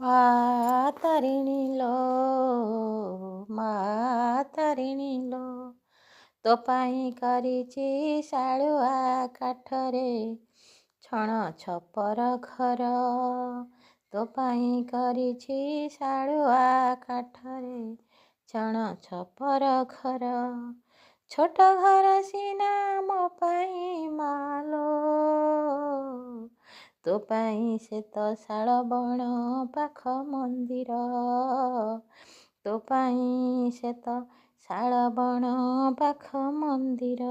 ମା ତାରିଣୀ ଲୋ ମା ତାରିଣୀ ଲୋ ତୋ ପାଇଁ କରିଛି ଶାଳୁଆ କାଠରେ ଛଣ ଛପର ଘର। ତୋ ପାଇଁ କରିଛି ଶାଳୁଆ କାଠରେ ଛଣ ଛପର ଘର। ଛୋଟ ଘର ସିନା ମୋ ପାଇଁ ମାଲୋ ତୋ ପାଇଁ ସେ ତ ଶାଳ ବଣ ପାଖ ମନ୍ଦିର। ତୋ ପାଇଁ ସେ ତ ଶାଳ ବଣ ପାଖ ମନ୍ଦିର।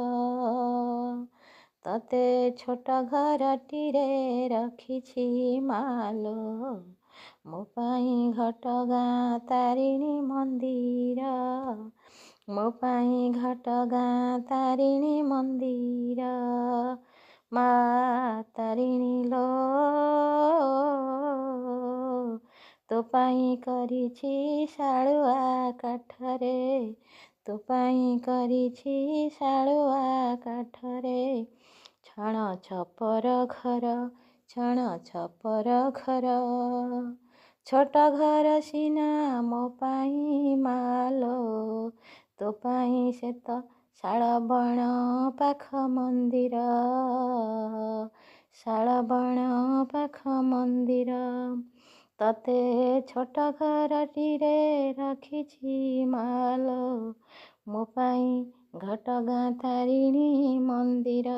ତତେ ଛୋଟ ଘରଟିରେ ରଖିଛି ମାଲୋ ମୋ ପାଇଁ ଘଟଗାଁ ତାରିଣୀ ମନ୍ଦିର। ମୋ ପାଇଁ ଘଟଗାଁ ତାରିଣୀ ମନ୍ଦିର। ମା ତାରିଣୀ ଲୋ ତୋ ପାଇଁ କରିଛି ଶାଳୁଆ କାଠରେ ତୋ ପାଇଁ କରିଛି ଶାଳୁଆ କାଠରେ ଛଣ ଛପର ଘର ଛଣ ଛପର ଘର। ଛୋଟ ଘର ସିନା ମୋ ପାଇଁ ମାଲୋ ତୋ ପାଇଁ ସେ ତ ଶାଳ ବଣ ପାଖ ମନ୍ଦିର। ଶାଳ ବଣ ପାଖ ମନ୍ଦିର। ତତେ ଛୋଟ ଘରଟିରେ ରଖିଛି ମାଲୋ ମୋ ପାଇଁ ଘଟଗାଁ ତାରିଣୀ ମନ୍ଦିର।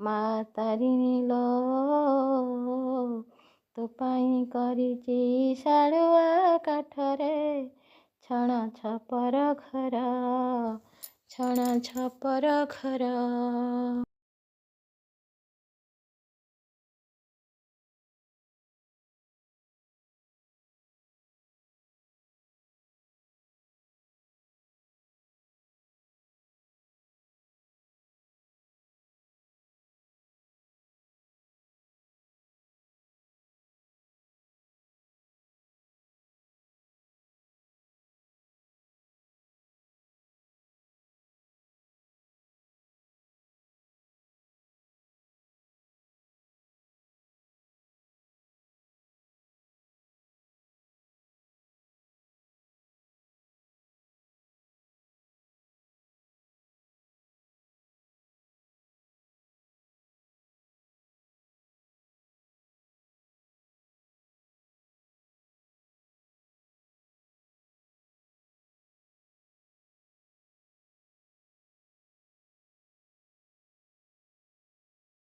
ମା ତାରିଣୀ ଲୋ ତୋ ପାଇଁ କରିଛି ଶାଳୁଆ କାଠରେ ଛଣ ଛପର ଘର ଛଣ ଛପର ଘର।